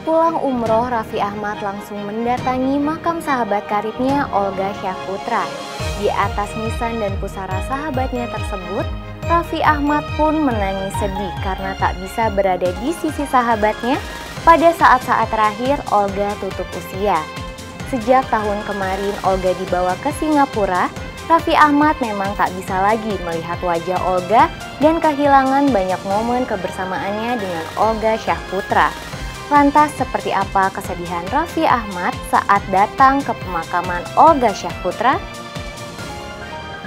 Pulang umroh, Raffi Ahmad langsung mendatangi makam sahabat karibnya Olga Syahputra. Di atas nisan dan pusara sahabatnya tersebut, Raffi Ahmad pun menangis sedih karena tak bisa berada di sisi sahabatnya pada saat-saat terakhir Olga tutup usia. Sejak tahun kemarin Olga dibawa ke Singapura, Raffi Ahmad memang tak bisa lagi melihat wajah Olga dan kehilangan banyak momen kebersamaannya dengan Olga Syahputra. Lantas seperti apa kesedihan Raffi Ahmad saat datang ke pemakaman Olga Syahputra?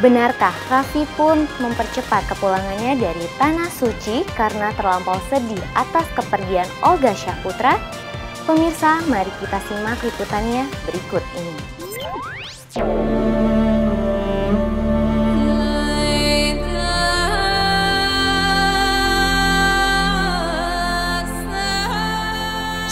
Benarkah Raffi pun mempercepat kepulangannya dari Tanah Suci karena terlampau sedih atas kepergian Olga Syahputra? Pemirsa, mari kita simak liputannya berikut ini.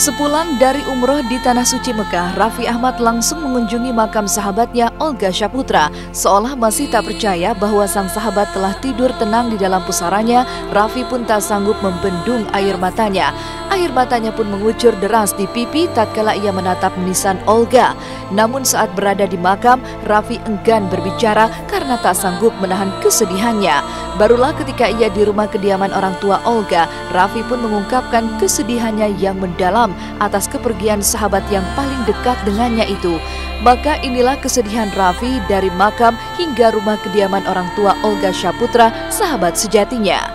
Sepulang dari umroh di Tanah Suci Mekah, Raffi Ahmad langsung mengunjungi makam sahabatnya Olga Syahputra. Seolah masih tak percaya bahwa sang sahabat telah tidur tenang di dalam pusaranya, Raffi pun tak sanggup membendung air matanya. Air matanya pun mengucur deras di pipi tatkala ia menatap nisan Olga. Namun saat berada di makam, Raffi enggan berbicara karena tak sanggup menahan kesedihannya. Barulah ketika ia di rumah kediaman orang tua Olga, Raffi pun mengungkapkan kesedihannya yang mendalam atas kepergian sahabat yang paling dekat dengannya itu. Maka inilah kesedihan Raffi dari makam hingga rumah kediaman orang tua Olga Syahputra, sahabat sejatinya.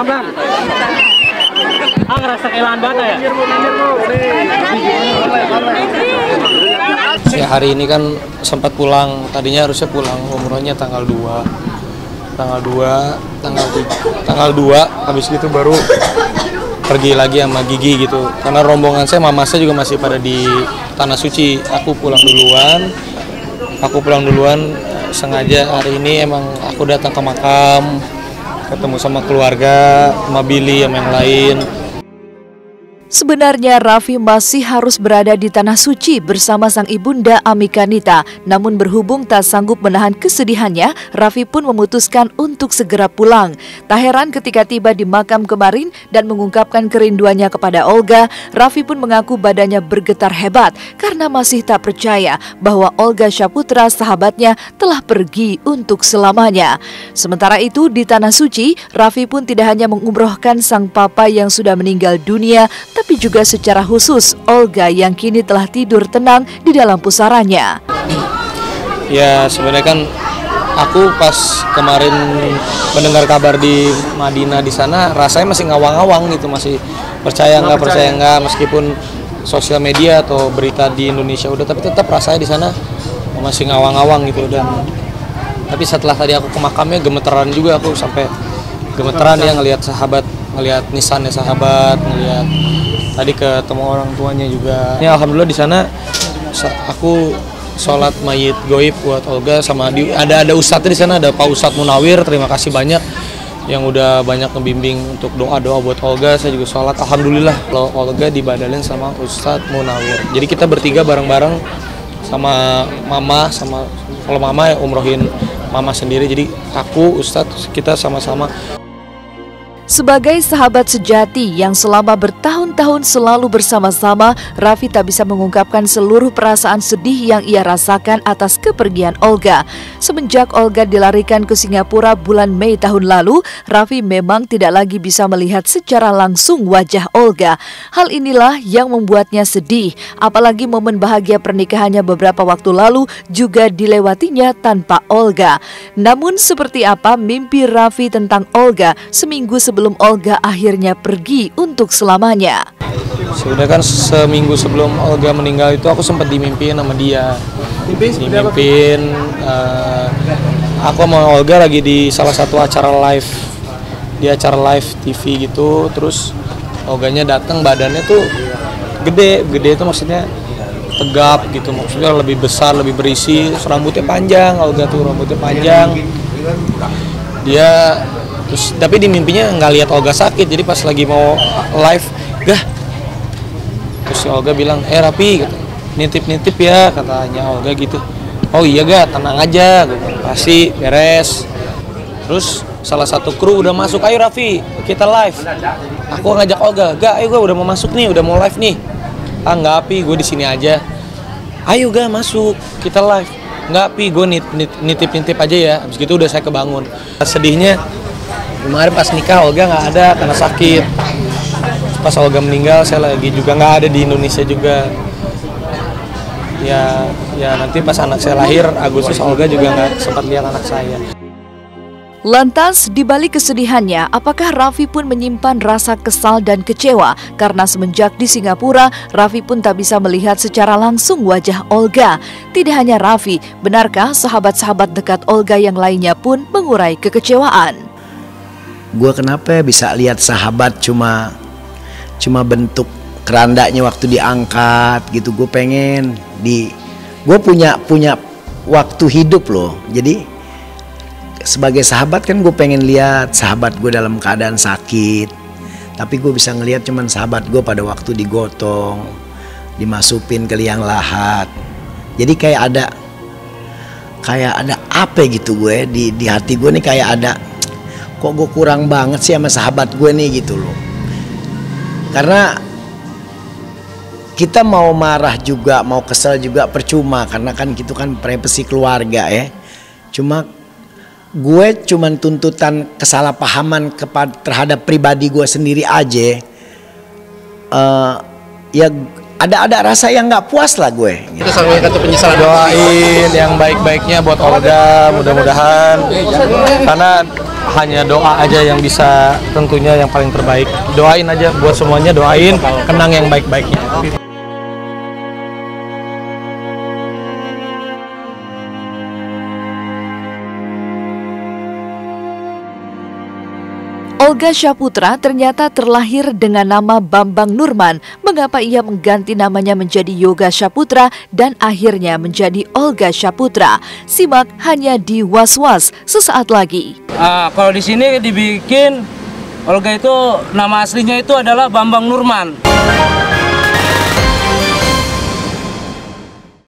Bang. Ngerasa kehilangan banget ya? Ya hari ini kan sempat pulang, tadinya harusnya pulang umrohnya tanggal 2, habis itu baru pergi lagi sama Gigi gitu. Karena rombongan saya, mama saya juga masih pada di Tanah Suci. Aku pulang duluan, sengaja hari ini emang aku datang ke makam, ketemu sama keluarga, sama Billy sama yang lain. Sebenarnya Raffi masih harus berada di Tanah Suci bersama sang ibunda Amika Nita. Namun berhubung tak sanggup menahan kesedihannya, Raffi pun memutuskan untuk segera pulang. Tak heran ketika tiba di makam kemarin dan mengungkapkan kerinduannya kepada Olga, Raffi pun mengaku badannya bergetar hebat karena masih tak percaya bahwa Olga Syahputra sahabatnya telah pergi untuk selamanya. Sementara itu di Tanah Suci, Raffi pun tidak hanya mengumrohkan sang papa yang sudah meninggal dunia, tapi juga secara khusus Olga yang kini telah tidur tenang di dalam pusaranya. Ya sebenarnya kan aku pas kemarin mendengar kabar di Madinah di sana, rasanya masih ngawang-ngawang gitu, masih percaya nggak, meskipun sosial media atau berita di Indonesia udah, tapi tetap rasanya di sana masih ngawang-ngawang gitu. Dan tapi setelah tadi aku ke makamnya gemeteran juga, aku sampai gemeteran ya ngelihat sahabat, ngelihat nisannya sahabat, ngelihat tadi ketemu orang tuanya juga. Ya alhamdulillah di sana aku sholat mayit goib buat Olga, sama ada ustadznya di sana, ada Pak Ustadz Munawir. Terima kasih banyak yang udah banyak ngebimbing untuk doa-doa buat Olga. Saya juga sholat, alhamdulillah kalau Olga dibadalin sama Ustadz Munawir. Jadi kita bertiga bareng-bareng sama mama, sama kalau mama ya umrohin mama sendiri. Jadi aku, Ustadz, kita sama-sama. Sebagai sahabat sejati yang selama bertahun-tahun selalu bersama-sama, Raffi tak bisa mengungkapkan seluruh perasaan sedih yang ia rasakan atas kepergian Olga. Semenjak Olga dilarikan ke Singapura bulan Mei tahun lalu, Raffi memang tidak lagi bisa melihat secara langsung wajah Olga. Hal inilah yang membuatnya sedih, apalagi momen bahagia pernikahannya beberapa waktu lalu juga dilewatinya tanpa Olga. Namun seperti apa mimpi Raffi tentang Olga seminggu sebelum Olga akhirnya pergi untuk selamanya? Sudah kan seminggu sebelum Olga meninggal itu aku sempat dimimpiin sama dia. Dimimpin aku sama Olga lagi di salah satu acara live, di acara live TV gitu. Terus Olganya datang, badannya tuh gede itu maksudnya tegap gitu, maksudnya lebih besar, lebih berisi. Rambutnya panjang, Olga tuh rambutnya panjang. Dia terus, tapi di mimpinya nggak lihat Olga sakit, jadi pas lagi mau live, terus Olga bilang, Raffi, gitu, nitip ya, katanya Olga gitu. Oh iya tenang aja, gitu. Pasti beres. Terus salah satu kru udah masuk, ayo Raffi, kita live. Aku ngajak Olga, ayo gue udah mau masuk nih, udah mau live nih. Nggak Pi, gue di sini aja. Ayo masuk, kita live. Nggak Pi, gue nitip aja ya. Habis gitu udah saya kebangun. Sedihnya kemarin pas nikah Olga nggak ada karena sakit. Pas Olga meninggal saya lagi juga nggak ada di Indonesia juga. Ya nanti pas anak saya lahir Agustus, Olga juga nggak sempat lihat anak saya. Lantas, di balik kesedihannya, apakah Raffi pun menyimpan rasa kesal dan kecewa? Karena semenjak di Singapura, Raffi pun tak bisa melihat secara langsung wajah Olga. Tidak hanya Raffi, benarkah sahabat-sahabat dekat Olga yang lainnya pun mengurai kekecewaan? Gue kenapa bisa lihat sahabat cuma bentuk kerandanya waktu diangkat gitu. Gue pengen gue punya waktu hidup loh. Jadi sebagai sahabat kan gue pengen lihat sahabat gue dalam keadaan sakit, tapi gue bisa ngelihat cuman sahabat gue pada waktu digotong, dimasukin ke liang lahat. Jadi kayak ada apa gitu gue di hati gue nih, kayak ada kok gue kurang banget sih sama sahabat gue nih gitu loh. Karena kita mau marah juga, mau kesel juga percuma, karena kan gitu kan privasi keluarga ya. Gue cuman tuntutan kesalahpahaman terhadap pribadi gue sendiri aja. Ya ada rasa yang nggak puas lah gue. Itu sampai kata penyesalan. Doain yang baik-baiknya buat Olga, mudah-mudahan. Karena hanya doa aja yang bisa, tentunya yang paling terbaik. Doain aja buat semuanya, doain kenang yang baik-baiknya. Olga Syaputra ternyata terlahir dengan nama Bambang Nurman. Mengapa ia mengganti namanya menjadi Yoga Syaputra dan akhirnya menjadi Olga Syaputra? Simak hanya di Was-Was sesaat lagi. Kalau di sini dibikin Olga itu nama aslinya itu adalah Bambang Nurman.